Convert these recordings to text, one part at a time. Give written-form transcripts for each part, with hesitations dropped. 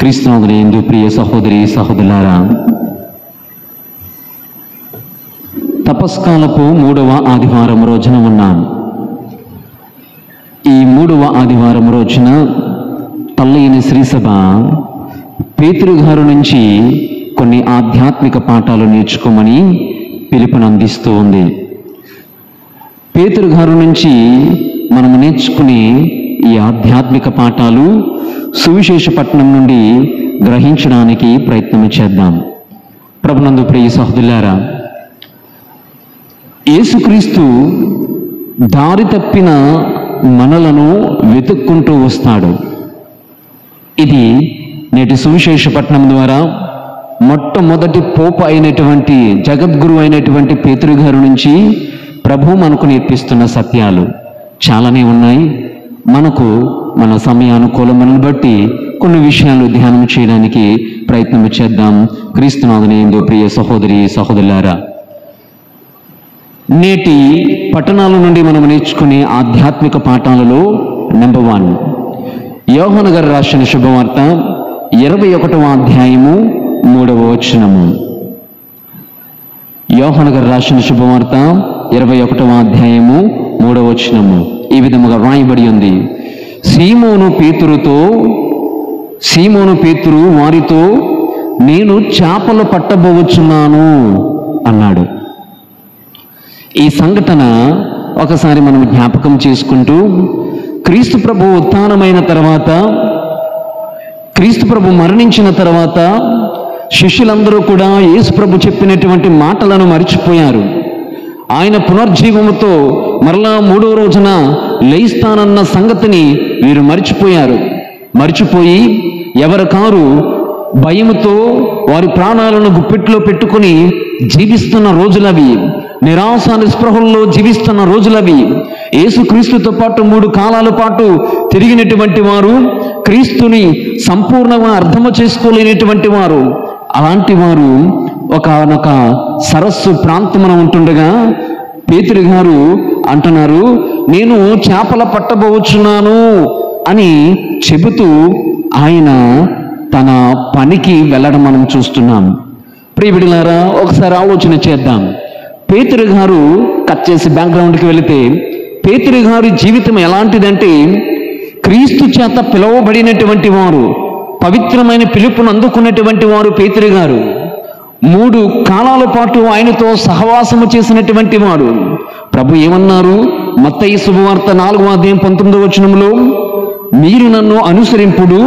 క్రీస్తునందు ప్రియ సహోదరి సహోదరులారా, తపస్కాలపు 3వ ఆదివారం రోజున ఉన్నాం. ఈ 3వ ఆదివారం రోజున తల్లైన శ్రీసభ పేతురు గారు నుంచి కొన్ని ఆధ్యాత్మిక పాఠాలు నేర్చుకోమని పిలుపునందిస్తూ ఉంది. పేతురు గారు నుంచి మనం నేర్చుకునే ఈ ఆధ్యాత్మిక పాఠాలు సువిశేష పట్టణం నుండి గ్రహించడానికి ప్రయత్నం చేద్దాం. ప్రభునందు ప్రియ సహోదరులారా, యేసుక్రీస్తు దారి తప్పిన మనలను వెతుక్కుంటూ వస్తాడు. ఇది నేటి సువిశేష పట్టణం ద్వారా మొట్టమొదటి పోపు అయినటువంటి జగద్గురు అయినటువంటి పేతురు గారి నుంచి ప్రభు మనకు నేర్పిస్తున్న సత్యాలు చాలానే ఉన్నాయి. మనకు మన సమయానుకూలమని బట్టి కొన్ని విషయాలు ధ్యానం చేయడానికి ప్రయత్నం చేద్దాం. క్రీస్తునాథుని ప్రియ సహోదరి సహోదరులారా, నేటి పట్టణాల నుండి మనం నేర్చుకునే ఆధ్యాత్మిక పాఠాలలో నెంబర్ 1, యోహాను గారు రాసిన శుభవార్త 21వ అధ్యాయము 3వ వచనము. యోహాను గారు రాసిన శుభవార్త 21వ అధ్యాయము 3వ వచనము ఈ విధముగా వ్రాయబడి ఉంది. సీమోను పేతురు వారితో, నేను చేపలు పట్టబోవచ్చున్నాను అన్నాడు. ఈ సంఘటన ఒకసారి మనం జ్ఞాపకం చేసుకుంటూ, క్రీస్తు ప్రభు ఉత్థానమైన తర్వాత, క్రీస్తు ప్రభు మరణించిన తర్వాత శిష్యులందరూ కూడా యేసు ప్రభు చెప్పినటువంటి మాటలను మరిచిపోయారు. ఆయన పునర్జీవముతో మరలా 3వ రోజున లేస్తానన్న సంగతిని వీరు మరిచిపోయి ఎవరి కారు భయముతో వారి ప్రాణాలను గుప్పెట్లో పెట్టుకుని జీవిస్తున్న రోజులవి, నిరాశ నిస్పృహల్లో జీవిస్తున్న రోజులవి. యేసుక్రీస్తుతో పాటు 3 కాలాల పాటు తిరిగినటువంటి వారు, క్రీస్తుని సంపూర్ణంగా అర్థము చేసుకోలేనటువంటి వారు, అలాంటి వారు ఒకనొక సరస్సు ప్రాంతమున ఉంటుండగా పేతురు గారు అంటున్నారు, నేను చేపల పట్టబోవచ్చున్నాను అని చెబుతూ ఆయన తన పనికి వెళ్ళడం మనం చూస్తున్నాం. ప్రియబిడ్డలారా, ఒకసారి ఆలోచన చేద్దాం. పేతురు గారు కట్ చేసి బ్యాక్గ్రౌండ్కి వెళితే, పేతురు గారి జీవితం ఎలాంటిదంటే, క్రీస్తు చేత పిలువబడినటువంటి వారు, పవిత్రమైన పిలుపును అందుకున్నటువంటి వారు పేతురు గారు. 3 కాలాల పాటు ఆయనతో సహవాసము చేసినటువంటి వాడు. ప్రభు ఏమన్నారు? మత్తయి శుభవార్త 4వ అధ్యాయం 19వ వచనంలో, మీరు నన్ను అనుసరింపుడు,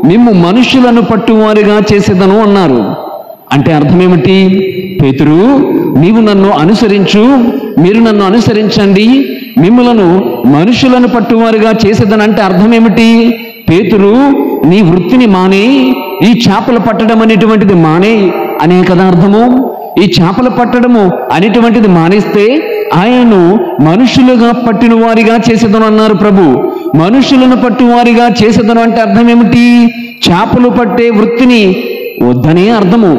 మిమ్ము మనుషులను పట్టువారిగా చేసేదను అన్నారు. అంటే అర్థం ఏమిటి? పేతురు, నీవు నన్ను అనుసరించు, మీరు నన్ను అనుసరించండి, మిమ్ములను మనుషులను పట్టువారిగా చేసేదని. అంటే అర్థం ఏమిటి? పేతురు, నీ వృత్తిని మానే, ఈ చేపలు పట్టడం అనేటువంటిది మానే అనే కదా అర్థము. ఈ చేపలు పట్టడము అనేటువంటిది మానేస్తే ఆయనను మనుషులుగా పట్టిన వారిగా చేసేదను అన్నారు ప్రభు. మనుషులను పట్టువారిగా చేసేదను అంటే అర్థం ఏమిటి? చేపలు పట్టే వృత్తిని వద్దనే అర్థము.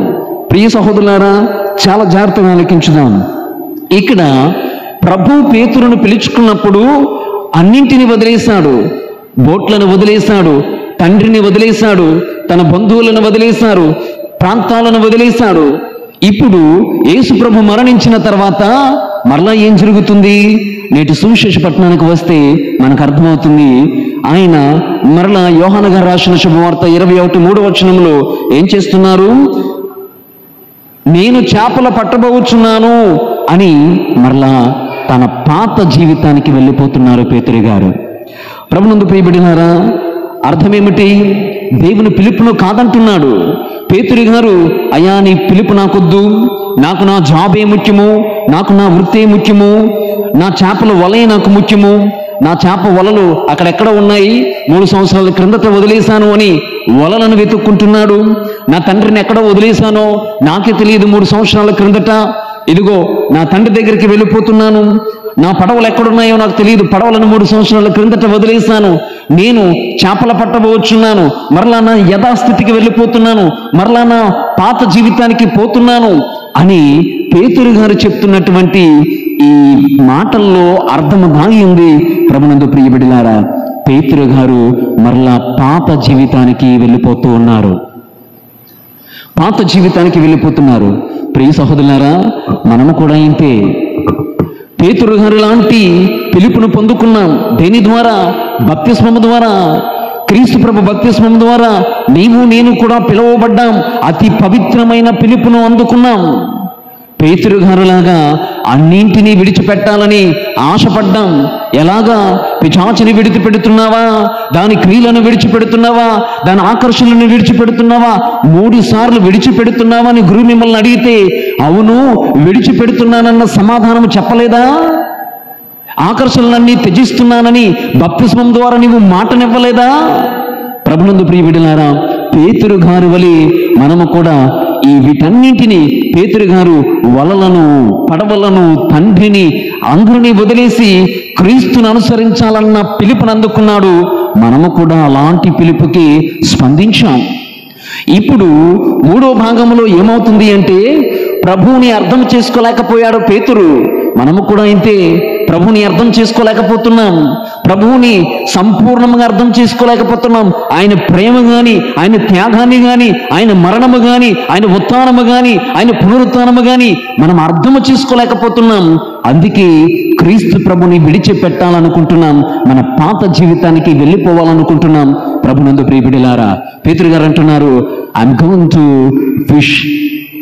ప్రియ సహోదరులారా, చాలా జాగ్రత్తగా ఆలకించుదాం. ఇక్కడ ప్రభు పేతురును పిలుచుకున్నప్పుడు అన్నింటినీ వదిలేశాడు. బోట్లను వదిలేశాడు, తండ్రిని వదిలేశాడు, తన బంధువులను వదిలేశాడు, ప్రాంతాలను వదిలేశాడు. ఇప్పుడు యేసు ప్రభు మరణించిన తర్వాత మరలా ఏం జరుగుతుంది? నేటి సువిశేష పట్టణానికి వస్తే మనకు అర్థమవుతుంది. ఆయన మరలా యోహాను గారు రాసిన శుభవార్త 21:3 వచనంలో ఏం చేస్తున్నారు? నేను చేపలు పట్టబోవచ్చున్నాను అని మరలా తన పాత జీవితానికి వెళ్ళిపోతున్నారు పేతురు గారు. ప్రభునందు ప్రియబడినారా, అర్థమేమిటి? దేవుని పిలుపును కాదంటున్నాడు పేతురు గారు. అయ్యా, నీ పిలుపు నాకొద్దు, నాకు నా జాబే ముఖ్యము, నాకు నా వృత్తే ముఖ్యము, నా చేపల వలే నాకు ముఖ్యము, నా చేప వలలు అక్కడెక్కడ ఉన్నాయి, 3 సంవత్సరాల క్రిందట వదిలేశాను అని వలలను వెతుక్కుంటున్నాడు. నా తండ్రిని ఎక్కడ వదిలేశానో నాకే తెలియదు, 3 సంవత్సరాల క్రిందట. ఇదిగో నా తండ్రి దగ్గరికి వెళ్ళిపోతున్నాను, నా పడవలు ఎక్కడున్నాయో నాకు తెలియదు, పడవలను 3 సంవత్సరాల క్రిందట వదిలేశాను, నేను చేపల పట్టబోవచ్చున్నాను, మరలా నా యథాస్థితికి వెళ్ళిపోతున్నాను, మరలా నా పాత జీవితానికి పోతున్నాను అని పేతురు గారు చెప్తున్నటువంటి ఈ మాటల్లో అర్థము దాగి ఉంది. ప్రభునందు ప్రియబిడ్డలారా, పేతురు గారు మరలా పాత జీవితానికి వెళ్ళిపోతూ ఉన్నారు. పాత జీవితానికి వెళ్ళిపోతున్నారు. ప్రియ సహోదరులారా, మనము కూడా ఇంతే. పేతురు గారు లాంటి పిలుపును పొందుకున్నాం. దేని ద్వారా? బప్తిస్మము ద్వారా. క్రీస్తు ప్రభు బప్తిస్మము ద్వారా నీవు నేను కూడా పిలువబడ్డాం. అతి పవిత్రమైన పిలుపును అందుకున్నాం. పేతురు గారులాగా అన్నింటినీ విడిచిపెట్టాలని ఆశపడ్డాం. ఎలాగా? పిశాచిని విడిచిపెడుతున్నావా? దాని క్రియలను విడిచిపెడుతున్నావా? దాని ఆకర్షణలను విడిచిపెడుతున్నావా? 3 సార్లు విడిచిపెడుతున్నావా అని గురువు మిమ్మల్ని అడిగితే అవును విడిచిపెడుతున్నానన్న సమాధానం చెప్పలేదా? ఆకర్షణలన్నీ త్యజిస్తున్నానని బప్తిస్మం ద్వారా నీవు మాటనివ్వలేదా? ప్రభునందు ప్రియ బిడ్డలారా, పేతురు గారు వలె మనము కూడా ఈ వీటన్నింటినీ, పేతురు గారు వలలను, పడవలను, తండ్రిని, అందరినీ వదిలేసి క్రీస్తును అనుసరించాలన్న పిలుపుని అందుకున్నాడు. మనము కూడా అలాంటి పిలుపుకి స్పందించాం. ఇప్పుడు 3వ భాగంలో ఏమవుతుంది అంటే, ప్రభువుని అర్థం చేసుకోలేకపోయాడు పేతురు. మనము కూడా ఇంతే. ప్రభువుని అర్థం చేసుకోలేకపోతున్నాం. ప్రభువుని సంపూర్ణంగా అర్థం చేసుకోలేకపోతున్నాం. ఆయన ప్రేమ కానీ, ఆయన త్యాగాన్ని కానీ, ఆయన మరణము కానీ, ఆయన ఉత్థానము కానీ, ఆయన పునరుత్థానము కానీ మనం అర్థం చేసుకోలేకపోతున్నాం. అందుకే క్రీస్తు ప్రభుని విడిచిపెట్టాలనుకుంటున్నాం. మన పాత జీవితానికి వెళ్ళిపోవాలనుకుంటున్నాం. ప్రభునందు ప్రియ బిడ్డలారా, పేతురు గారు అంటున్నారు, I'm going to fish,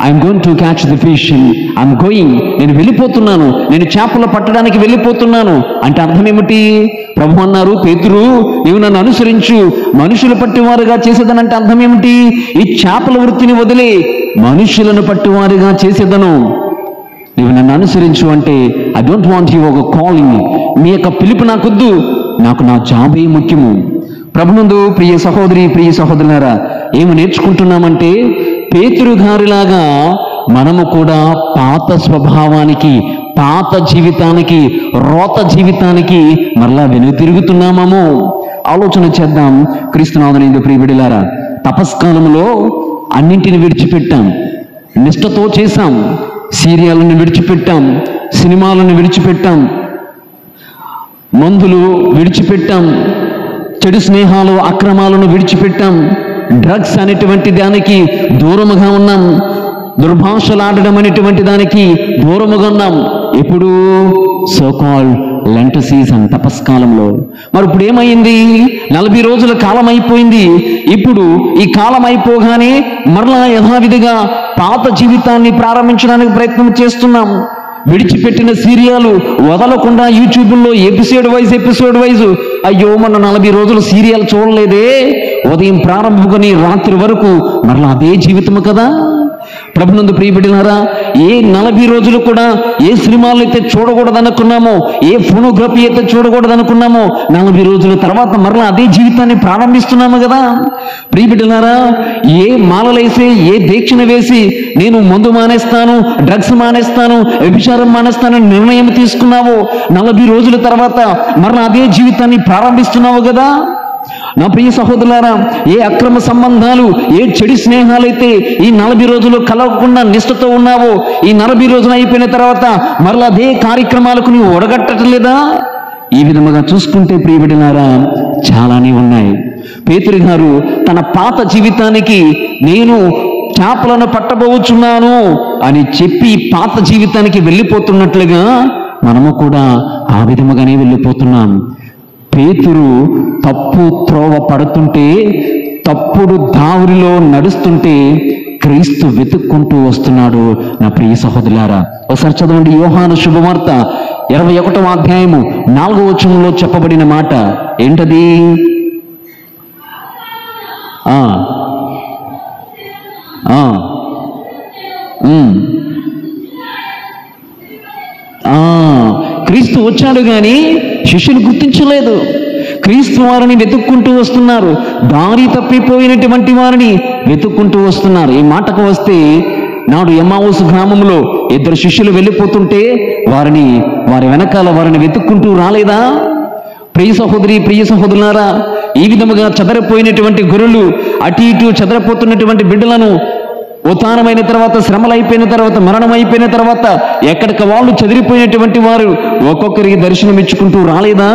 I'm going to catch the fish, I'm going, నేను వెళ్ళిపోతున్నాను, నేను చేపలు పట్టడానికి వెళ్ళిపోతున్నాను. అంటే అర్థం ఏమిటి? ప్రభు అన్నారు, పేతురు నీవు నన్ను అనుసరించు, మనుషులు పట్టివారుగా చేసేదనంటే అర్థం ఏమిటి? ఈ చేపల వృత్తిని వదిలి మనుషులను పట్టివారుగా చేసేదను. నీవు నన్ను అనుసరించు అంటే ఐ డోంట్ వాంట్ యు ఒక కాలింగ్, మీ యొక్క పిలుపు నాకొద్దు, నాకు నా జాబే ముఖ్యము. ప్రభునందు ప్రియ సహోదరి, ప్రియ సహోదరులారా, ఏమి నేర్చుకుంటున్నామంటే పేతురు గారిలాగా మనము కూడా పాత స్వభావానికి, పాత జీవితానికి, రోత జీవితానికి మరలా వెనుతిరుగుతున్నామేమో ఆలోచన చేద్దాం. క్రీస్తునాథుని ప్రియ బిడ్డలారా, తపస్కాలంలో అన్నింటిని విడిచిపెట్టాం, నిష్ఠతో చేశాం. సీరియళ్ళను విడిచిపెట్టాం, సినిమాలను విడిచిపెట్టాం, మందులు విడిచిపెట్టాం, చెడు స్నేహాలు, అక్రమాలను విడిచిపెట్టాం, డ్రగ్స్ అనేటువంటి దానికి దూరముగా ఉన్నాం, దుర్భాషలాడడం అనేటువంటి దానికి దూరముగా ఉన్నాం. ఎప్పుడు? సో కాల్డ్ లెంట్ సీజన్, తపస్కాలంలో. మరి ఇప్పుడు ఏమైంది? 40 రోజుల కాలం అయిపోయింది. ఇప్పుడు ఈ కాలం అయిపోగానే మరలా యథావిధిగా పాత జీవితాన్ని ప్రారంభించడానికి ప్రయత్నం చేస్తున్నాం. విడిచిపెట్టిన సీరియల్ వదలకుండా యూట్యూబ్లో ఎపిసోడ్ వైజ్ అయ్యో మన 40 రోజులు సీరియల్ చూడలేదే, ఉదయం ప్రారంభంగానే రాత్రి వరకు మరలా అదే జీవితము కదా. ప్రభునందు ప్రియ బిడ్డలారా, ఏ 40 రోజులు కూడా ఏ సినిమాలు అయితే చూడకూడదనుకున్నామో, ఏ ఫోనోగ్రఫీ అయితే చూడకూడదనుకున్నామో, 40 రోజుల తర్వాత మరలా అదే జీవితాన్ని ప్రారంభిస్తున్నాము కదా. ప్రియ బిడ్డలారా, ఏ మాలలేసి, ఏ దీక్షను వేసి నేను మందు మానేస్తాను, డ్రగ్స్ మానేస్తాను, వ్యభిచారం మానేస్తానని నిర్ణయం తీసుకున్నావో, 40 రోజుల తర్వాత మరలా అదే జీవితాన్ని ప్రారంభిస్తున్నావు కదా. నా ప్రియ సహోదరులారా, ఏ అక్రమ సంబంధాలు, ఏ చెడు స్నేహాలైతే ఈ 40 రోజులు కలగకుండా నిష్ఠతో ఉన్నావో, ఈ 40 రోజులు అయిపోయిన తర్వాత మరలా అదే కార్యక్రమాలకు నీవు ఒడగట్టలేదా? ఈ విధముగా చూసుకుంటే ప్రియ బిడ్డలారా, చాలానే ఉన్నాయి. పేతురు గారు తన పాత జీవితానికి నేను చేపలను పట్టబోచున్నాను అని చెప్పి పాత జీవితానికి వెళ్ళిపోతున్నట్లుగా మనము కూడా ఆ విధముగానే వెళ్ళిపోతున్నాం. పేతురు తప్పు త్రోవ పడుతుంటే, తప్పుడు దావురిలో నడుస్తుంటే క్రీస్తు వెతుక్కుంటూ వస్తున్నాడు. నా ప్రియ సహోదరులారా, ఒకసారి చదవండి యోహాను శుభవార్త 21వ అధ్యాయము 4వ వచనంలో చెప్పబడిన మాట ఏంటది? క్రీస్తు వచ్చాడు కానీ శిష్యులు గుర్తించలేదు. క్రీస్తు వారిని వెతుక్కుంటూ వస్తున్నారు, దారి తప్పిపోయినటువంటి వారిని వెతుక్కుంటూ వస్తున్నారు. ఈ మాటకు వస్తే, నాడు ఎమ్మావుసు గ్రామంలో 2 శిష్యులు వెళ్ళిపోతుంటే వారి వెనకాల వారిని వెతుక్కుంటూ రాలేదా? ప్రియ సహోదరి, ప్రియ సహోదరులారా, ఈ విధముగా చెదరిపోయినటువంటి గొర్రెలు, అటు ఇటు చెదరిపోతున్నటువంటి బిడ్డలను ఉత్థానమైన తర్వాత, శ్రమలు అయిపోయిన తర్వాత, మరణం అయిపోయిన తర్వాత ఎక్కడికి వాళ్ళు చెదిరిపోయినటువంటి వారు ఒక్కొక్కరికి దర్శనం ఇచ్చుకుంటూ రాలేదా?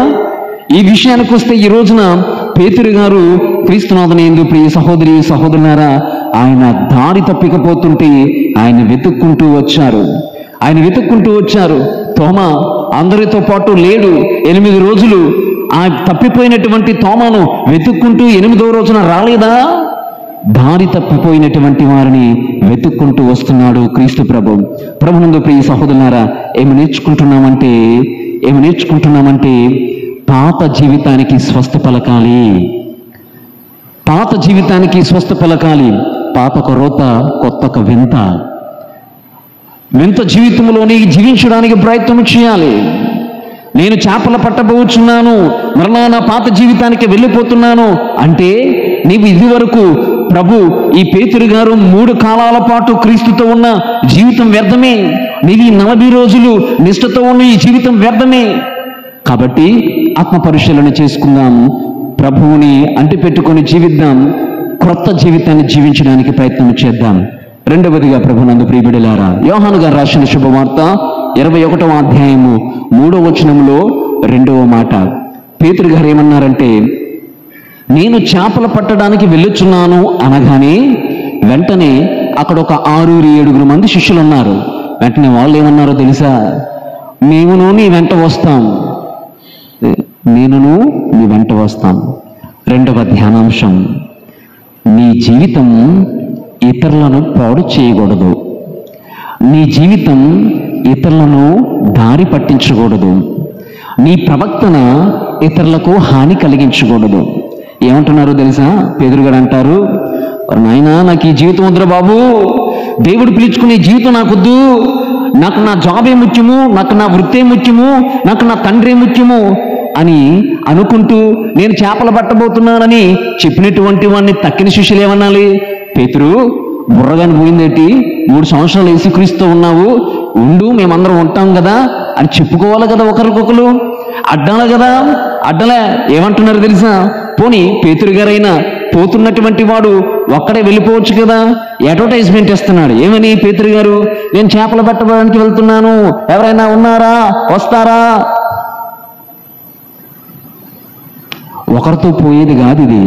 ఈ విషయానికి వస్తే ఈ రోజున పేతురు గారు క్రీస్తునాథుని ప్రియ సహోదరి సహోదరులారా, ఆయన దారి తప్పికపోతుంటే ఆయన వెతుక్కుంటూ వచ్చారు. తోమా అందరితో పాటు లేడు. 8 రోజులు ఆ తప్పిపోయినటువంటి తోమాను వెతుక్కుంటూ 8వ రోజున రాలేదా? దారి తప్పిపోయినటువంటి వారిని వెతుక్కుంటూ వస్తున్నాడు క్రీస్తు ప్రభునందు ప్రియ సహోదరులారా, ఏమి నేర్చుకుంటున్నామంటే పాత జీవితానికి స్వస్థ పలకాలి. పాతక రోత కొత్తక వింత జీవితంలోని జీవించడానికి ప్రయత్నం చేయాలి. నేను చేపలు పట్టబోచున్నాను, మరలా నా పాత జీవితానికి వెళ్ళిపోతున్నాను అంటే నీవు ఇదివరకు ఈ పేతురు గారు 3 కాలాల పాటు క్రీస్తుతో ఉన్న జీవితం వ్యర్థమే. నీవి 40 రోజులు నిష్ఠతో ఉన్న ఈ జీవితం వ్యర్థమే. కాబట్టి ఆత్మ పరిశీలన చేసుకుందాం, ప్రభువుని అంటిపెట్టుకొని జీవిద్దాం, క్రొత్త జీవితాన్ని జీవించడానికి ప్రయత్నం చేద్దాం. రెండవదిగా ప్రభునందు ప్రియబిడ్డలారా, యోహాను గారు రాసిన శుభవార్త 21వ అధ్యాయము 3వ వచనంలో 2వ మాట పేతురు గారు ఏమన్నారంటే, నేను చేపలు పట్టడానికి వెళ్ళుచున్నాను అనగానే వెంటనే అక్కడ ఒక 6-7 మంది శిష్యులు ఉన్నారు. వెంటనే వాళ్ళు ఏమన్నారో తెలుసా? మేమును నీ వెంట వస్తాం. రెండవ ధ్యానాంశం, నీ జీవితం ఇతరులను పాడు చేయకూడదు. నీ జీవితం ఇతరులను దారి పట్టించకూడదు. నీ ప్రవర్తన ఇతరులకు హాని కలిగించకూడదు. ఏమంటున్నారో తెలుసా? పేతురు గారు అంటారు, నాయనా నాకు ఈ జీవితం వద్దురా బాబు, దేవుడు పిలుచుకునే జీవితం నాకొద్దు, నాకు నా జాబే ముఖ్యము, నాకు నా వృత్తే ముఖ్యము, నాకు నా తండ్రే ముఖ్యము అని అనుకుంటూ నేను చేపలు పట్టబోతున్నానని చెప్పినటువంటి వాడిని తక్కిన శిష్యులు ఏమనాలి? పేతురు బుర్రగాని పోయిందేటి, 3 సంవత్సరాలు యేసుక్రీస్తు ఉన్నావు, ఉండు మేమందరం ఉంటాం కదా అని చెప్పుకోవాలి కదా ఒకరికొకరు. అడ్డలే ఏమంటున్నారు తెలుసా? పోనీ పేతురు గారైనా పోతున్నటువంటి వాడు ఒక్కడే వెళ్ళిపోవచ్చు కదా. అడ్వర్టైజ్మెంట్ ఇస్తున్నాడు. ఏమని? పేతురు గారు, నేను చేపలు పట్టడానికి వెళ్తున్నాను, ఎవరైనా ఉన్నారా, వస్తారా? ఒకరితో పోయేది కాదు ఇది.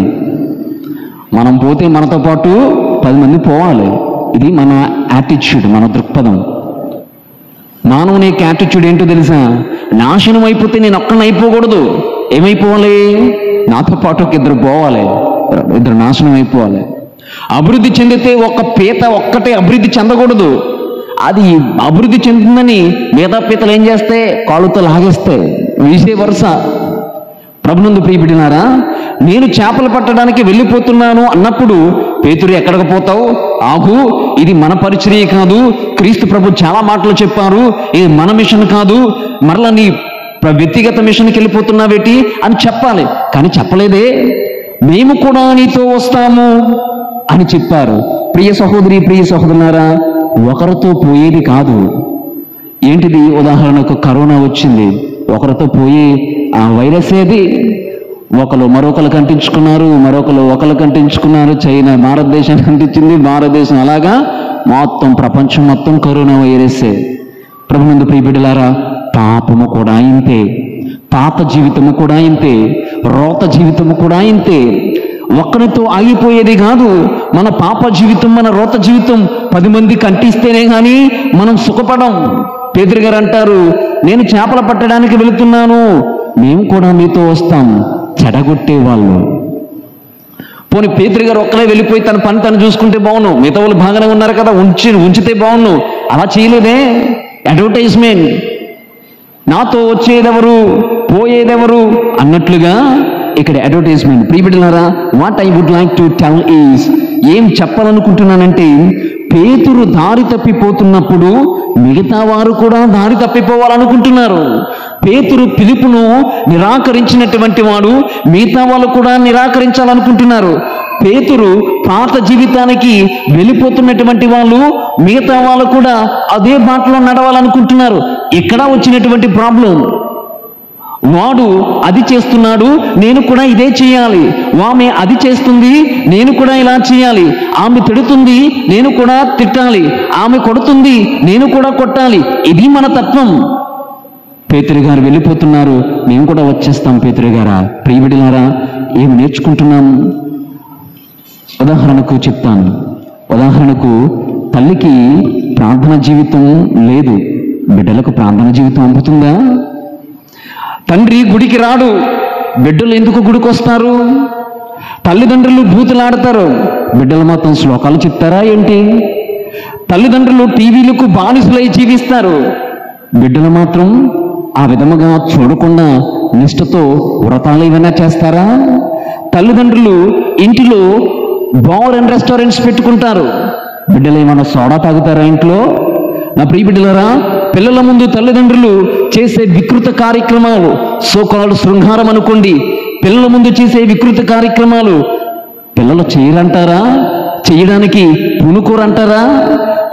మనం పోతే మనతో పాటు 10 మంది పోవాలి. ఇది మన యాటిట్యూడ్, మన దృక్పథం. మానవుని యొక్క యాటిట్యూడ్ ఏంటో తెలుసా? నాశనం అయిపోతే నేను ఒక్కడిని అయిపోకూడదు. ఏమైపోవాలి? నాతో పాటు ఒక 2 పోవాలి, 2 నాశనం అయిపోవాలి. అభివృద్ధి చెందితే ఒక పీత ఒక్కటే అభివృద్ధి చెందకూడదు. అది అభివృద్ధి చెందుతుందని మిగతా పీతలు ఏం చేస్తే కాళ్ళతో లాగేస్తే వీసే వరుస. ప్రభునందు ప్రియబిడ్డలారా, నేను చేపలు పట్టడానికి వెళ్ళిపోతున్నాను అన్నప్పుడు పేతురు ఎక్కడికి పోతావు? ఆగు, ఇది మన పరిచర్య కాదు, క్రీస్తు ప్రభు చాలా మాటలు చెప్పారు, ఇది మన మిషన్ కాదు, మరలా నీ వ్యక్తిగత మిషన్కి వెళ్ళిపోతున్నావేటి అని చెప్పాలి. కానీ చెప్పలేదే. మేము కూడా నీతో వస్తాము అని చెప్పారు. ప్రియ సహోదరులారా, ఒకరితో పోయేది కాదు. ఏంటిది? ఉదాహరణకు కరోనా వచ్చింది, ఒకరితో పోయే ఆ వైరస్ ఏది? ఒకరు మరొకరు కంటించుకున్నారు. చైనా భారతదేశానికి అంటించింది, భారతదేశం అలాగా మొత్తం ప్రపంచం మొత్తం కరోనా వైరస్సే. ప్రభునందు ప్రియబిడ్డలారా, పాపము కూడా ఇంతే, పాత జీవితము కూడా ఇంతే, రోత జీవితము కూడా ఇంతే. ఒక్కరితో ఆగిపోయేది కాదు. మన పాప జీవితం, మన రోత జీవితం 10 మందికి అంటిస్తేనే కానీ మనం సుఖపడం. పేతురు గారు అంటారు, నేను చేపలు పట్టడానికి వెళుతున్నాను, మేము కూడా మీతో వస్తాం. చెడగొట్టే వాళ్ళు. పోనీ పేతురు గారు ఒక్కలే వెళ్ళిపోయి తన పని తను చూసుకుంటే బాగును, మిగతా వాళ్ళు బాగానే ఉన్నారు కదా, ఉంచితే బాగును. అలా చేయలేదే. అడ్వర్టైజ్మెంట్, నాతో వచ్చేదెవరు పోయేదెవరు అన్నట్లుగా ఇక్కడ అడ్వర్టైజ్మెంట్. ప్రియబిడ్డలారా, what I would like to tell is, ఏం చెప్పాలనుకుంటున్నానంటే, పేతురు దారి తప్పిపోతున్నప్పుడు మిగతా వారు కూడా దారి తప్పిపోవాలనుకుంటున్నారు. పేతురు పిలుపును నిరాకరించినటువంటి వాడు మిగతా వాళ్ళు కూడా నిరాకరించాలనుకుంటున్నారు. పేతురు పాత జీవితానికి వెళ్ళిపోతున్నటువంటి వాళ్ళు మిగతా వాళ్ళు కూడా అదే బాటలో నడవాలనుకుంటున్నారు. ఇక్కడ వచ్చినటువంటి ప్రాబ్లం, వాడు అది చేస్తున్నాడు, నేను కూడా ఇదే చేయాలి. ఆమె అది చేస్తుంది, నేను కూడా ఇలా చేయాలి. ఆమె తిడుతుంది, నేను కూడా తిట్టాలి. ఆమె కొడుతుంది, నేను కూడా కొట్టాలి. ఇది మన తత్వం. పేతురు గారు వెళ్ళిపోతున్నారు, మేము కూడా వచ్చేస్తాం పేతురు గారా. ప్రియబిడ్డలారా, ఏం నేర్చుకుంటున్నాం? ఉదాహరణకు చెప్తాను. ఉదాహరణకు తల్లికి ప్రార్థన జీవితం లేదు, బిడ్డలకు ప్రార్థన జీవితం అందుతుందా? తండ్రి గుడికి రాడు, బిడ్డలు ఎందుకు గుడికి వస్తారు? తల్లిదండ్రులు బూతులాడతారు, బిడ్డలు మాత్రం శ్లోకాలు చెప్తారా ఏంటి? తల్లిదండ్రులు టీవీలకు బానిసలై జీవిస్తారు, బిడ్డలు మాత్రం ఆ విధముగా చూడకుండా నిష్ఠతో వ్రతాలు ఏమైనా చేస్తారా? తల్లిదండ్రులు ఇంటిలో బార్ అండ్ రెస్టారెంట్స్ పెట్టుకుంటారు, బిడ్డలు ఏమైనా సోడా తాగుతారా ఇంట్లో? నా ప్రియ బిడ్డలారా, పిల్లల ముందు తల్లిదండ్రులు చేసే వికృత కార్యక్రమాలు, సోకాలు శృంగారం అనుకోండి, పిల్లల ముందు చేసే వికృత కార్యక్రమాలు పిల్లలు చేయరంటారా? చేయడానికి పూనుకోరంటారా?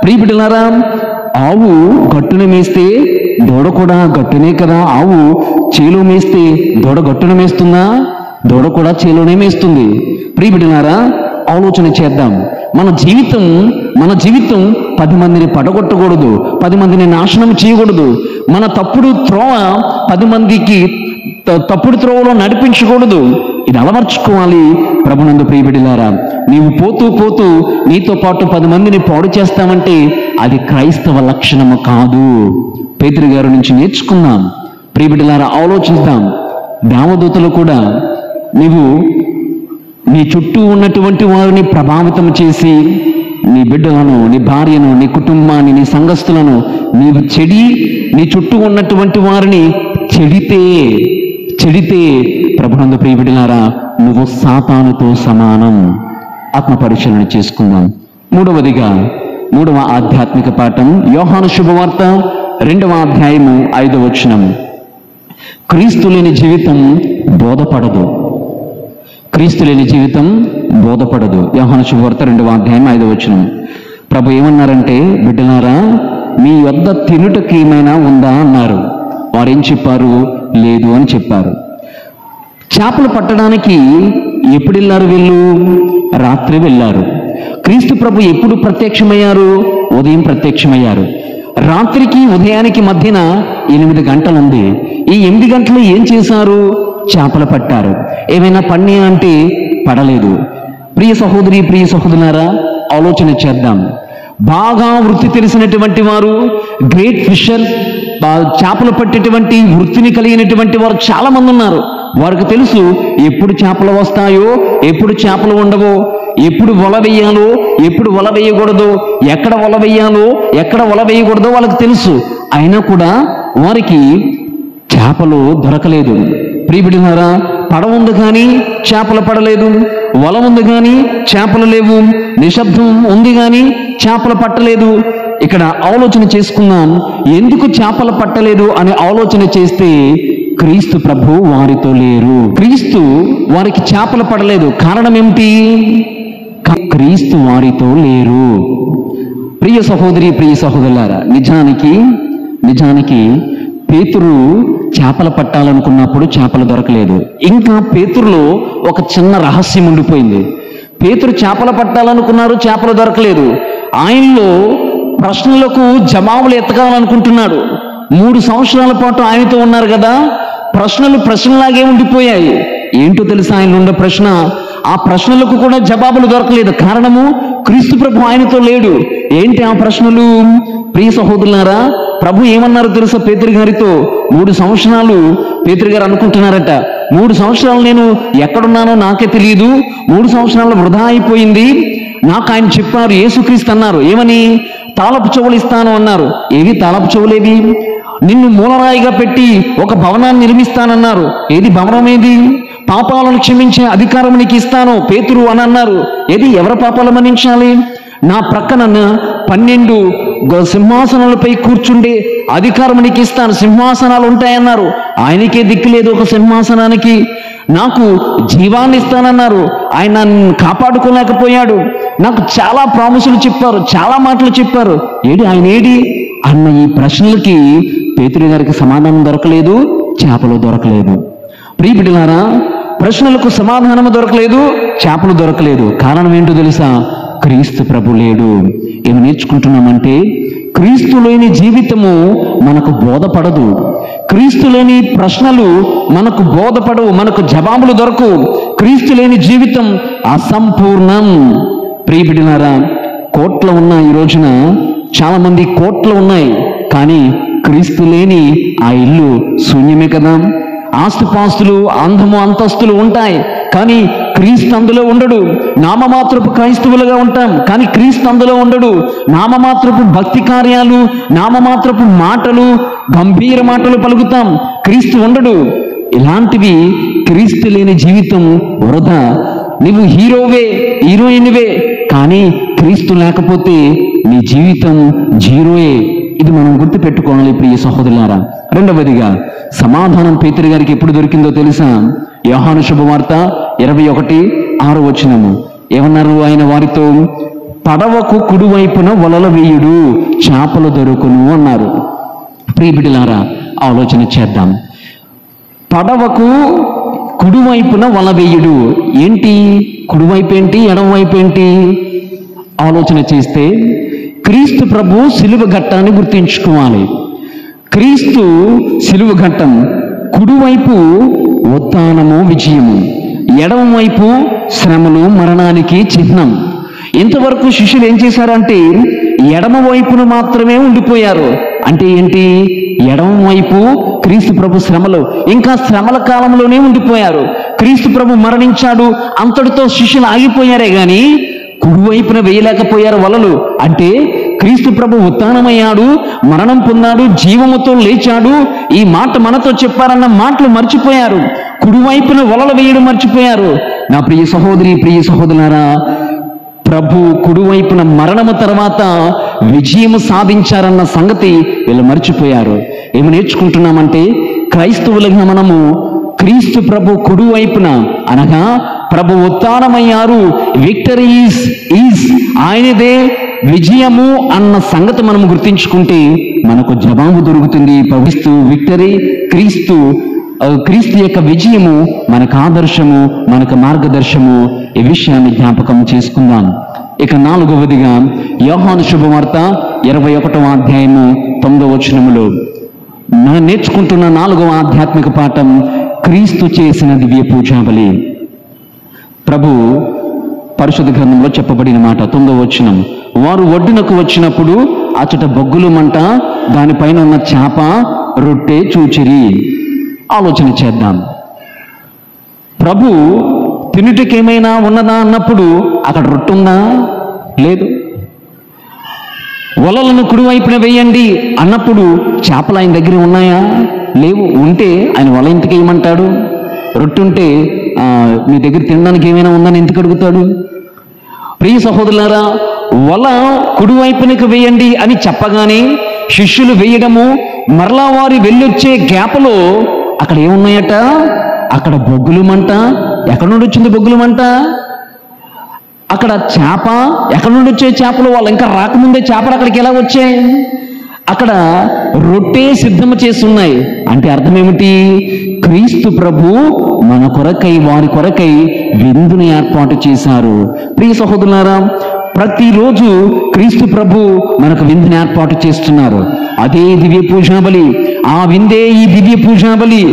ప్రియ బిడ్డలారా, ఆవు గట్టున మేస్తే దూడ కూడా గట్టునే కదా. ఆవు చేలో మేస్తే దూడ గట్టున మేస్తుందా? దూడ కూడా చేలోనే మేస్తుంది. ప్రియ బిడ్డలారా, ఆలోచన చేద్దాం. మన జీవితం 10 మందిని పడగొట్టకూడదు, 10 మందిని నాశనం చేయకూడదు. మన తప్పుడు త్రోవ 10 మందికి తప్పుడు త్రోవలో నడిపించకూడదు. ఇది అలవర్చుకోవాలి ప్రభునందు. ప్రియబిడ్డలారా, నీవు పోతూ పోతూ నీతో పాటు 10 మందిని పాడు చేస్తామంటే అది క్రైస్తవ లక్షణము కాదు. పేతురు గారి నుంచి నేర్చుకుందాం. ప్రియబిడ్డలారా, ఆలోచిద్దాం. దేవదూతలు కూడా నీవు నీ చుట్టూ ఉన్నటువంటి వారిని ప్రభావితం చేసి నీ బిడ్డలను, నీ భార్యను, నీ కుటుంబాన్ని, నీ సంఘస్థులను నీవు నీ చుట్టూ ఉన్నటువంటి వారిని చెడితే ప్రభునందు ప్రియబిడ్డలారా, నువ్వు సాతానుతో సమానం. ఆత్మ పరిశీలన చేసుకుందాం. మూడవ ఆధ్యాత్మిక పాఠం, యోహాను శుభవార్త 2వ అధ్యాయము 5వ వచనం. క్రీస్తు లేని జీవితం బోధపడదు. క్రీస్తు లేని జీవితం బోధపడదు. యోహాను శుభవార్త 2వ అధ్యాయం 5వ వచనం. ప్రభు ఏమన్నారంటే, బిడ్డలారా, మీ వద్ద తినుటకి ఏమైనా ఉందా అన్నారు. వారేం చెప్పారు? లేదు అని చెప్పారు. చేపలు పట్టడానికి ఎప్పుడు వెళ్ళారు వీళ్ళు? రాత్రి వెళ్ళారు. క్రీస్తు ప్రభు ఎప్పుడు ప్రత్యక్షమయ్యారు? ఉదయం ప్రత్యక్షమయ్యారు. రాత్రికి ఉదయానికి మధ్యన 8 గంటలు ఉంది. ఈ 8 గంటలు ఏం చేశారు? చేపలు పట్టారు. ఏమైనా పన్నీ అంటే పడలేదు. ప్రియ సహోదరి, ప్రియ సహోదరులారా, ఆలోచన చేద్దాం. బాగా వృత్తి తెలిసినటువంటి వారు, గ్రేట్ ఫిషర్, చేపలు పట్టేటువంటి వృత్తిని కలిగినటువంటి వారు చాలా మంది ఉన్నారు. వారికి తెలుసు ఎప్పుడు చేపలు వస్తాయో, ఎప్పుడు చేపలు ఉండవో, ఎప్పుడు వల వేయాలో, ఎప్పుడు వల వేయకూడదో, ఎక్కడ వల వేయాలో, ఎక్కడ వల వేయకూడదో వాళ్ళకి తెలుసు. అయినా కూడా వారికి చేపలు దొరకలేదు. ప్రియబిడ్డలారా, పడవ ఉంది కానీ చేపలు పడలేదు, వల ఉంది కానీ చేపలు లేవు, నిశ్శబ్దం ఉంది కానీ చేపలు పట్టలేదు. ఇక్కడ ఆలోచన చేసుకుందాం. ఎందుకు చేపలు పట్టలేదు అని ఆలోచన చేస్తే క్రీస్తు ప్రభు వారితో లేరు. క్రీస్తు వారికి చేపలు పడలేదు. కారణం ఏమిటి? క్రీస్తు వారితో లేరు. ప్రియ సహోదరి, ప్రియ సహోదరులారా, నిజానికి పేతురు చేపలు పట్టాలనుకున్నప్పుడు చేపలు దొరకలేదు. ఇంకా పేతురులో ఒక చిన్న రహస్యం ఉండిపోయింది. పేతురు చేపలు పట్టాలనుకున్నారు, చేపలు దొరకలేదు. ఆయనలో ప్రశ్నలకు జవాబులు ఎత్తకాలనుకుంటున్నాడు. 3 సంవత్సరాల పాటు ఆయనతో ఉన్నారు కదా, ప్రశ్నలాగే ఉండిపోయాయి. ఏంటో తెలుసా ఆయనలో ఉండే ప్రశ్న? ఆ ప్రశ్నలకు కూడా జవాబులు దొరకలేదు. కారణము, క్రీస్తు ప్రభు ఆయనతో లేడు. ఏంటి ఆ ప్రశ్నలు? ప్రియ సహోదరులారా, ప్రభు ఏమన్నారు తెలుసా పేతురు గారితో? 3 సంవత్సరాలు పేతురు గారు అనుకుంటున్నారట, 3 సంవత్సరాలు నేను ఎక్కడున్నానో నాకే తెలియదు, 3 సంవత్సరాలు వృధా అయిపోయింది. నాకు ఆయన చెప్పారు, యేసుక్రీస్తు అన్నారు. ఏమని? తాళపు చెవులు ఇస్తాను అన్నారు. ఏవి తాళపు చెవులేవి? నిన్ను మూలరాయిగా పెట్టి ఒక భవనాన్ని నిర్మిస్తానన్నారు. ఏది భవనం? ఏది? పాపాలను క్షమించే అధికారం నీకు ఇస్తాను పేతురు అని అన్నారు. ఏది? ఎవరి పాపాలు మన్నించాలి? నా ప్రక్కన 12 సింహాసనాలపై కూర్చుండే అధికారం నీకు ఇస్తాను, సింహాసనాలు ఉంటాయన్నారు. ఆయనకే దిక్కు లేదు ఒక సింహాసనానికి. నాకు జీవాన్ని ఇస్తానన్నారు. ఆయన కాపాడుకోలేకపోయాడు. నాకు చాలా ప్రామిసులు చెప్పారు, చాలా మాటలు చెప్పారు. ఆయన ఏడి అన్న ఈ ప్రశ్నలకి పేతురు గారికి సమాధానం దొరకలేదు, చేపలు దొరకలేదు. ప్రియ బిడ్డలారా, ప్రశ్నలకు సమాధానం దొరకలేదు, చేపలు దొరకలేదు. కారణం ఏంటో తెలుసా? క్రీస్తు ప్రభు లేడు. ఏమి నేర్చుకుంటున్నామంటే, క్రీస్తు లేని జీవితము మనకు బోధపడదు. క్రీస్తు లేని ప్రశ్నలు మనకు బోధపడవు, మనకు జవాబులు దొరకవు. క్రీస్తు లేని జీవితం అసంపూర్ణం. ప్రియబిడ్డలారా, కోట్లు ఉన్న ఈ రోజున చాలామంది కోట్లు ఉన్నాయి, కానీ క్రీస్తు లేని ఆ ఇల్లు శూన్యమే కదా. ఆస్తిపాస్తులు, అందము, అంతస్తులు ఉంటాయి, కానీ క్రీస్తు అందులో ఉండడు. నామమాత్రపు క్రైస్తవులుగా ఉంటాం, కానీ క్రీస్తు అందులో ఉండడు. నామమాత్రపు భక్తి కార్యాలు, నామమాత్రపు మాటలు, గంభీర మాటలు పలుకుతాం, క్రీస్తు ఉండడు. ఇలాంటివి క్రీస్తు లేని జీవితం వృధా. నువ్వు హీరోవే, హీరోయిన్వే, కానీ క్రీస్తు లేకపోతే నీ జీవితం జీరోయే. ఇది మనం గుర్తుపెట్టుకోవాలి ప్రియ సహోదరులారా. రెండవదిగా సమాధానం పేతురు గారికి ఎప్పుడు దొరికిందో తెలుసా? యోహాను శుభవార్త 21:6 ఏమన్నారు ఆయన వారితో? పడవకు కుడివైపున వలల వేయుడు, చేపలు దొరుకును అన్నారు. ప్రియబిడ్డలారా, ఆలోచన చేద్దాం. పడవకు కుడివైపున వల వేయుడు ఏంటి? కుడివైపు ఏంటి, ఎడమవైపు ఏంటి? ఆలోచన చేస్తే క్రీస్తు ప్రభు సిలువ ఘట్టాన్ని గుర్తించుకోవాలి. క్రీస్తు సిలువ ఘట్టం కుడివైపు ఉత్థానము, విజయము, ఎడమవైపు శ్రమలు, మరణానికి చిహ్నం. ఇంతవరకు శిష్యులు ఏం చేశారంటే ఎడమ వైపున మాత్రమే ఉండిపోయారు. అంటే ఏంటి? ఎడమ వైపు క్రీస్తు ప్రభు శ్రమలు, ఇంకా శ్రమల కాలంలోనే ఉండిపోయారు. క్రీస్తు ప్రభు మరణించాడు, అంతటితో శిష్యులు ఆగిపోయారే గాని కుడివైపున వేయలేకపోయారు వలలు. అంటే క్రీస్తు ప్రభు ఉత్థానమయ్యాడు, మరణం పొందాడు, జీవముతో లేచాడు, ఈ మాట మనతో చెప్పారన్న మాటలు మర్చిపోయారు. కుడివైపున వలలు వేయడం మర్చిపోయారు. నా ప్రియ సహోదరి, ప్రియ సహోదరులారా, ప్రభు కుడివైపున మరణము తర్వాత విజయము సాధించారన్న సంగతి వీళ్ళు మర్చిపోయారు. ఏమి నేర్చుకుంటున్నామంటే క్రైస్తవులుగా మనము క్రీస్తు ప్రభు కుడివైపున, అనగా ప్రభు ఉత్థానమయ్యారు, విక్టరీ ఈజ్ ఆయనదే విజయము అన్న సంగతి మనం గుర్తించుకుంటే మనకు జవాబు దొరుకుతుంది. క్రీస్తు విక్టరీ, క్రీస్తు యొక్క విజయము మనకు ఆదర్శము, మనకు మార్గదర్శము. ఈ విషయాన్ని జ్ఞాపకం చేసుకుందాం. ఇక 4వదిగా యోహాను శుభవార్త 21:9 నేర్చుకుంటున్న 4వ ఆధ్యాత్మిక పాఠం క్రీస్తు చేసిన దివ్య పూజాబలి. ప్రభు పరిశుద్ధ గ్రంథంలో చెప్పబడిన మాట 9వ వారు ఒడ్డునకు వచ్చినప్పుడు అచట బొగ్గులు మంట, దానిపైన ఉన్న చేప, రొట్టె చూచిరి. ఆలోచన చేద్దాం. ప్రభు తినుటకేమైనా ఉన్నదా అన్నప్పుడు అక్కడ రొట్టె ఉందా? లేదు. వలలను కుడివైపున వేయండి అన్నప్పుడు చేపలు ఆయన దగ్గర ఉన్నాయా? లేవు. ఉంటే ఆయన వల ఎందుకు వేయమంటాడు? రొట్టె ఉంటే మీ దగ్గర తినడానికి ఏమైనా ఉందని ఎందుకు అడుగుతాడు? ప్రియ సహోదరులారా, వల కుడివైపునకు వేయండి అని చెప్పగానే శిష్యులు వేయడము, మరలా వారి వెళ్ళొచ్చే గ్యాప్లో అక్కడ ఏమున్నాయట? అక్కడ బొగ్గులు మంట. ఎక్కడి నుండి వచ్చింది బొగ్గులు మంట? అక్కడ చేప. ఎక్కడి నుండి వచ్చే చేపలు? వాళ్ళు ఇంకా రాకముందే చేపలు అక్కడికి ఎలా వచ్చాయి? అక్కడ రొట్టె సిద్ధము చేస్తున్నాయి. అంటే అర్థం ఏమిటి? క్రీస్తు ప్రభు మన కొరకై, వారి కొరకై విందుని ఏర్పాటు చేశారు. ప్రియ సహోదరులారా, ప్రతిరోజు క్రీస్తు ప్రభు మనకు విందుని ఏర్పాటు చేస్తున్నారు. అదే దివ్య పూజాబలి, ఆ విందే ఈ దివ్య పూజాబలి.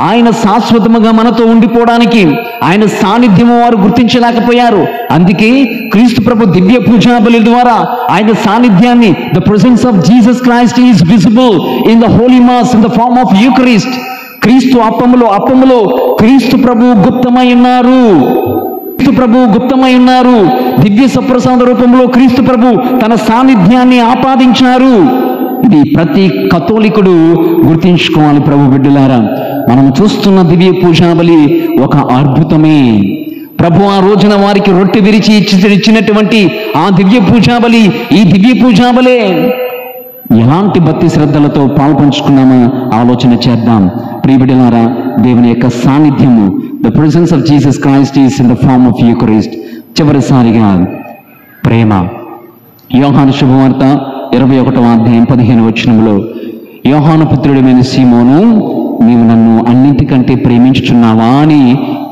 ఆయన శాశ్వతముగా మనతో ఉండిపోవడానికి ఆయన సాన్నిధ్యము వారు గుర్తించలేకపోయారు. అందుకే క్రీస్తు ప్రభు దివ్య పూజాబలి ద్వారా ఆయన సాన్నిధ్యాన్ని, the presence of Jesus Christ is visible in the holy mass in the form of Eucharist. Kreestu అప్పములో క్రీస్తు ప్రభు గుప్తమై ఉన్నారు. క్రీస్తు ప్రభు గుప్తమై ఉన్నారు. దివ్య సప్రసాద రూపంలో క్రీస్తు ప్రభు తన సాన్నిధ్యాన్ని ఆపాదించారు. ఇది ప్రతి కథోలికుడు గుర్తించుకోవాలి. ప్రభు బిడ్డలారా, మనం చూస్తున్న దివ్య పూజాబలి ఒక అద్భుతమే. ప్రభు ఆ రోజున వారికి రొట్టె విరిచి ఇచ్చినటువంటి ఆ దివ్య పూజాబలి ఈ దివ్య పూజాబలే. ఎలాంటి భక్తి శ్రద్ధలతో పాల్పంచుకున్నామో ఆలోచన చేద్దాం. ప్రియబిడ్డలారా, దేవుని యొక్క సాన్నిధ్యము, the presence of Jesus Christ is in the form of Eucharist. చివరిసారిగా ప్రేమ. యోహాను శుభవార్త 21:15 యోహాను పుత్రుడైన సీమోను, నీవు నన్ను అన్నింటికంటే ప్రేమించుచున్నావా అని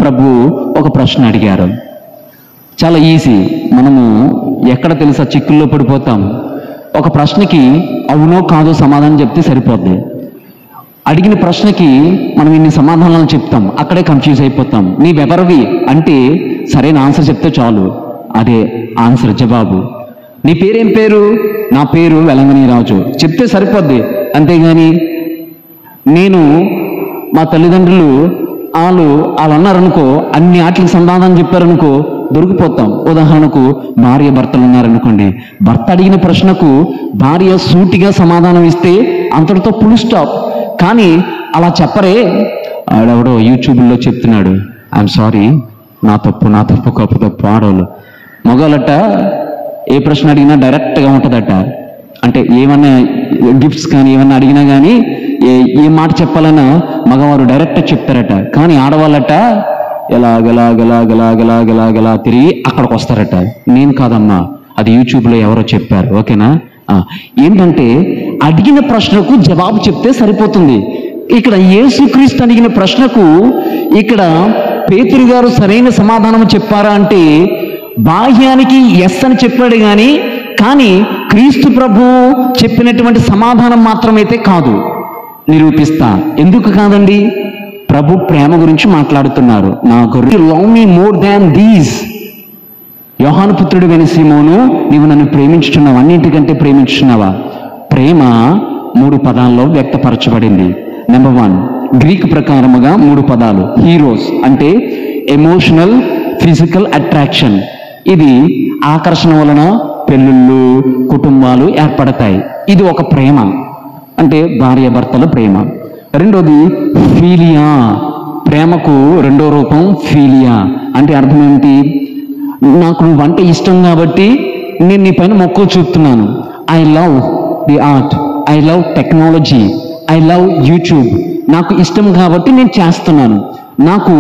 ప్రభు ఒక ప్రశ్న అడిగారు. చాలా ఈజీ. మనము ఎక్కడ తెలుసా చిక్కుల్లో పడిపోతాం. ఒక ప్రశ్నకి అవునో కాదో సమాధానం చెప్తే సరిపోద్ది. అడిగిన ప్రశ్నకి మనం ఇన్ని సమాధానాలు చెప్తాం, అక్కడే కన్ఫ్యూజ్ అయిపోతాం. నీవెవరివి అంటే సరైన ఆన్సర్ చెప్తే చాలు, అదే ఆన్సర్, జవాబు. నీ పేరేం పేరు? నా పేరు వెలంగని రాజు చెప్తే సరిపోద్ది. అంతేగాని నేను మా తల్లిదండ్రులు వాళ్ళు అన్నారనుకో, అన్ని వాటికి సమాధానం చెప్పారనుకో దొరికిపోతాం. ఉదాహరణకు భార్య భర్తలు ఉన్నారనుకోండి, భర్త అడిగిన ప్రశ్నకు భార్య సూటిగా సమాధానం ఇస్తే అంతటితో ఫుల్ స్టాప్. కానీ అలా చెప్పరే, ఆడెవడో యూట్యూబ్లో చెప్తున్నాడు, ఐఎమ్ సారీ, నా తప్పు కప్పు తప్పు. ఆడవాళ్ళు మగవాళ్ళట ఏ ప్రశ్న అడిగినా డైరెక్ట్గా ఉంటుందట. అంటే ఏమన్నా గిఫ్ట్స్ కానీ ఏమన్నా అడిగినా కానీ ఏ మాట చెప్పాలన్నా మగవారు డైరెక్ట్ చెప్తారట. కానీ ఆడవాళ్ళట గలా తిరిగి అక్కడికి వస్తారట. నేను కాదమ్మా, అది యూట్యూబ్లో ఎవరో చెప్పారు, ఓకేనా? ఏంటంటే అడిగిన ప్రశ్నకు జవాబు చెప్తే సరిపోతుంది. ఇక్కడ యేసుక్రీస్తు అడిగిన ప్రశ్నకు ఇక్కడ పేతురు గారు సరైన సమాధానం చెప్పారా అంటే బాహ్యానికి ఎస్ అని చెప్పాడు కానీ క్రీస్తు ప్రభు చెప్పినటువంటి సమాధానం మాత్రమైతే కాదు. నిరూపిస్తా. ఎందుకు కాదండి? ప్రభు ప్రేమ గురించి మాట్లాడుతున్నారు. నా గొర్రె love me more than these. యోహాను పుత్రుడు వెని సీమోను, నీవు నన్ను ప్రేమించుచున్నావు, అన్నింటికంటే ప్రేమించుచున్నావా? ప్రేమ 3 పదాల్లో వ్యక్తపరచబడింది. నెంబర్ 1, గ్రీక్ ప్రకారముగా 3 పదాలు. హీరోస్ అంటే ఎమోషనల్, ఫిజికల్ అట్రాక్షన్. ఇది ఆకర్షణ వలన పెళ్ళిళ్ళు, కుటుంబాలు ఏర్పడతాయి. ఇది ఒక ప్రేమ, అంటే భార్య భర్తల ప్రేమ. రెండోది ఫీలియా. ప్రేమకు రెండో రూపం ఫీలియా. అంటే అర్థం ఏంటి? నాకు నువ్వంటే ఇష్టం కాబట్టి నేను నీ పైన మొక్కులు చూపుతున్నాను. I love the art, I love technology, I love YouTube. నాకు ఇష్టం కాబట్టి నేను చేస్తున్నాను, నాకు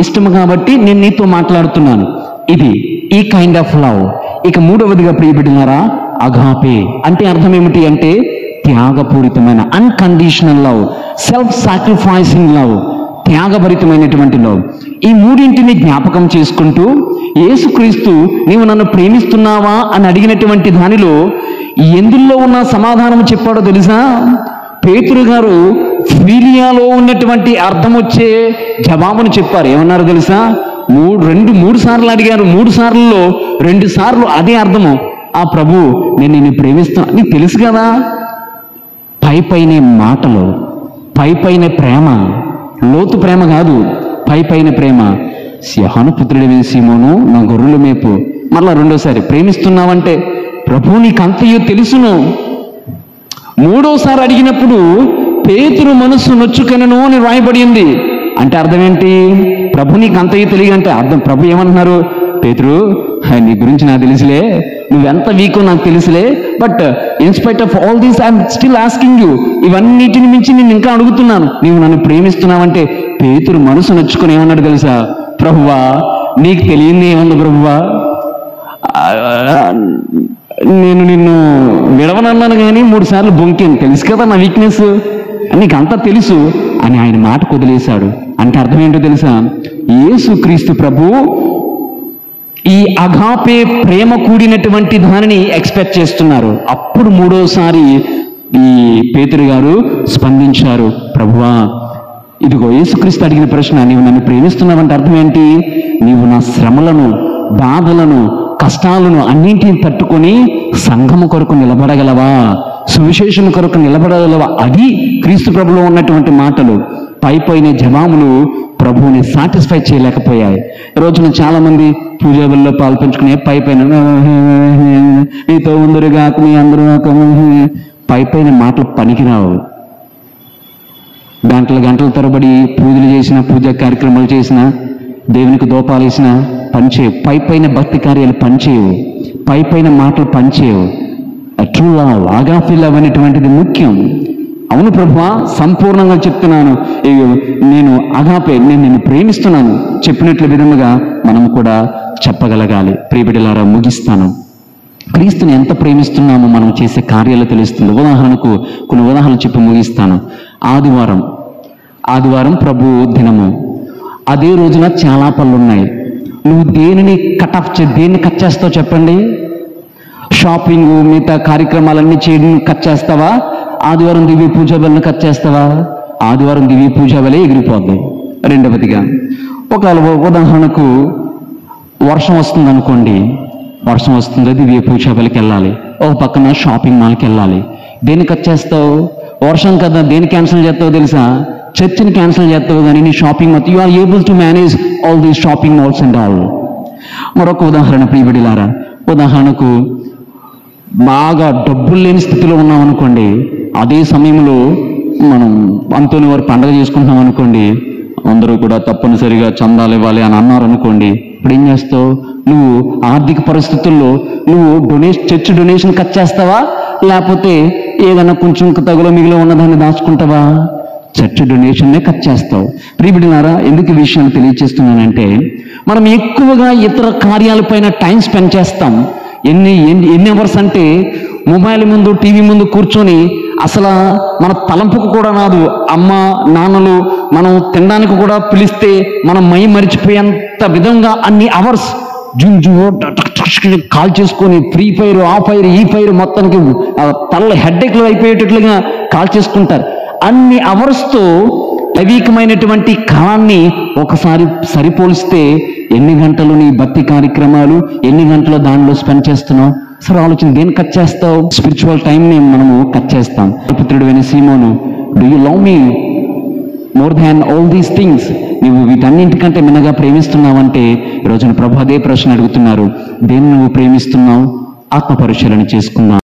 ఇష్టం కాబట్టి నేను నీతో మాట్లాడుతున్నాను. ఇది ఈ కైండ్ ఆఫ్ లవ్. ఇక మూడవదిగా ప్రియబిడ్డలారా, అగాపే అంటే అర్థం ఏమిటి అంటే త్యాగపూరితమైన, unconditional love, self sacrificing love, త్యాగభరితమైనటువంటి లవ్. ఈ మూడింటిని జ్ఞాపకం చేసుకుంటూ యేసుక్రీస్తు నీవు నన్ను ప్రేమిస్తున్నావా అని అడిగినటువంటి దానిలో ఎందులో ఉన్న సమాధానం చెప్పాడో తెలుసా? పేతురు గారు ఫీలియాలో ఉన్నటువంటి అర్థం వచ్చే జవాబును చెప్పారు. ఏమన్నారు తెలుసా? మూడు సార్లు అడిగారు. 3 సార్లలో 2 సార్లు అదే అర్థము. ఆ ప్రభు నేను నిన్ను ప్రేమిస్తున్నా, నీకు తెలుసు కదా. పైపైనే మాటలు, పైపైన ప్రేమ, లోతు ప్రేమ కాదు, పైపైన ప్రేమ. యోహాను పుత్రుడు సీమోను, నా గొర్రెల మేపు. మరలా రెండోసారి ప్రేమిస్తున్నావంటే ప్రభు నీకంతయో తెలుసును. 3వసారి అడిగినప్పుడు పేతురు మనస్సు నొచ్చుకొనెను అని రాయబడింది. అంటే అర్థం ఏంటి? ప్రభు నీకు అంతయో తెలియదంటే అర్థం, ప్రభు ఏమంటున్నారు? పేతురు, నీ గురించి నాకు తెలుసులే, నువ్వెంత వీకో నాకు తెలుసులే, but in spite of all these I'm still asking you. ఇవన్నిటిని మించి నేను ఇంకా అడుగుతున్నాను, నీవు నన్ను ప్రేమిస్తున్నావంటే పేతురు మనసు నొచ్చుకొని ఏమన్నాడు తెలుసా? ప్రభువా, నీకు తెలియంది ఏముంది ప్రభువా, నేను నిన్ను విడవనన్నాను కానీ 3 సార్లు బొంకాను, తెలుసు కదా నా వీక్నెస్, నీకు అంతా తెలుసు అని ఆయన మాట వదిలేశాడు. అంటే అర్థం ఏంటో తెలుసా? యేసుక్రీస్తు ప్రభు ఈ అగాపే ప్రేమ కూడినటువంటి దానిని ఎక్స్పెక్ట్ చేస్తున్నారు. అప్పుడు 3వసారి ఈ పేతురు గారు స్పందించారు. ప్రభువా, ఇదిగో యేసుక్రీస్తు అడిగిన ప్రశ్న, నీవు నన్ను ప్రేమిస్తున్నావంటే అర్థం ఏంటి? నీవు నా శ్రమలను, బాధలను, కష్టాలను అన్నింటిని తట్టుకొని సంఘము కొరకు నిలబడగలవా, సువిశేషము కొరకు నిలబడగలవా? అది క్రీస్తు ప్రభులో ఉన్నటువంటి మాటలు. పైపోయిన జవాబులు ప్రభువుని సాటిస్ఫై చేయలేకపోయాయి. రోజున చాలా మంది పూజల్లో పాల్పంచుకునే పైపైన నీతో ఉందరుగా మీ అందరూ పైపైన మాటలు పనికిరావు. గంటల తరబడి పూజలు చేసిన, పూజా కార్యక్రమాలు చేసిన, దేవునికి దోపాలు వేసిన పనిచేయవు. పైపైన భక్తి కార్యాలు పనిచేయవు, పైపైన మాటలు పనిచేయవు. ట్రూ లవ్, అగాపే లవ్ అనేటువంటిది ముఖ్యం. అవును ప్రభువా, సంపూర్ణంగా చెప్తున్నాను, నేను అగాపే, నేను నిన్ను ప్రేమిస్తున్నాను చెప్పినట్లు విధముగా మనం కూడా చెప్పగలగాలి. ప్రియబిడ్డలారా, ముగిస్తాను. క్రీస్తుని ఎంత ప్రేమిస్తున్నామో మనం చేసే కార్యాలు తెలుస్తుంది. ఉదాహరణకు కొన్ని ఉదాహరణలు చెప్పి ముగిస్తాను. ఆదివారం ప్రభు దినము. అదే రోజున చాలా పనులు ఉన్నాయి. నువ్వు దేనిని దేన్ని కట్ చేస్తావు చెప్పండి? షాపింగ్, మిగతా కార్యక్రమాలన్నీ చేయడం కట్ చేస్తావా? ఆదివారం దివ్య పూజ బలను కట్ చేస్తావా? ఆదివారం దివ్య పూజ వలె ఎగిరిపోద్ది. రెండవదిగా ఒక ఉదాహరణకు వర్షం వస్తుంది అనుకోండి, వర్షం వస్తుంది, దివ్య పూజ వలకి వెళ్ళాలి, ఒక పక్కన షాపింగ్ మాల్కి వెళ్ళాలి. దేనికి వచ్చేస్తావు? వర్షం కదా, దేన్ని క్యాన్సిల్ చేస్తావు తెలుసా? చర్చిని క్యాన్సిల్ చేస్తావు, కానీ నీ షాపింగ్ మొత్తం you are able to manage all these shopping malls and all. మరొక ఉదాహరణ ప్రియబిడ్డలారా, ఉదాహరణకు బాగా డబ్బులు లేని స్థితిలో ఉన్నాం అనుకోండి, అదే సమయంలో మనం అంతోని వారు పండగ చేసుకుంటున్నాం అనుకోండి, అందరూ కూడా తప్పనిసరిగా చందాలు ఇవ్వాలి అని అన్నారు అనుకోండి. ఇప్పుడు ఏం చేస్తావు? నువ్వు ఆర్థిక పరిస్థితుల్లో నువ్వు చర్చ్ డొనేషన్ కట్ చేస్తావా, లేకపోతే ఏదైనా కొంచెం తగులో మిగిలో ఉన్నదాన్ని దాచుకుంటావా? చర్చ్ డొనేషన్నే కట్ చేస్తావు. ప్రియబిడ్డలారా, ఎందుకు ఈ విషయాన్ని తెలియజేస్తున్నానంటే, మనం ఎక్కువగా ఇతర కార్యాలపైన టైం స్పెండ్ చేస్తాం. ఎన్ని అవర్స్ అంటే మొబైల్ ముందు, టీవీ ముందు కూర్చొని అసలు మన తలంపుకు కూడా రాదు. అమ్మ నాన్నలు మనం తినడానికి కూడా పిలిస్తే మనం మరిచిపోయేంత విధంగా అన్ని అవర్స్ కాల్ చేసుకొని ఫ్రీ ఫైర్, ఆ ఫైర్, ఈ ఫైర్ మొత్తానికి తల్ల హెడ్ఏక్లు అయిపోయేటట్లుగా కాల్ చేసుకుంటారు. అన్ని అవర్స్తో దైవికమైనటువంటి కాలాన్ని ఒకసారి సరిపోలిస్తే ఎన్ని గంటలు నీ భక్తి కార్యక్రమాలు, ఎన్ని గంటలు దానిలో స్పెండ్ చేస్తున్నావు? సరే ఆలోచన, దేన్ని కట్ చేస్తావు? స్పిరిచువల్ టైంని మనము కట్ చేస్తాం. పుత్రుడైన Seemonu, do you love me more than all these things? నువ్వు వీటన్నింటికంటే మిన్నగా ప్రేమిస్తున్నావంటే ఈరోజున ప్రభు అదే ప్రశ్న అడుగుతున్నారు. దేన్ని నువ్వు ప్రేమిస్తున్నావు? ఆత్మ పరిశీలన చేసుకుందాం.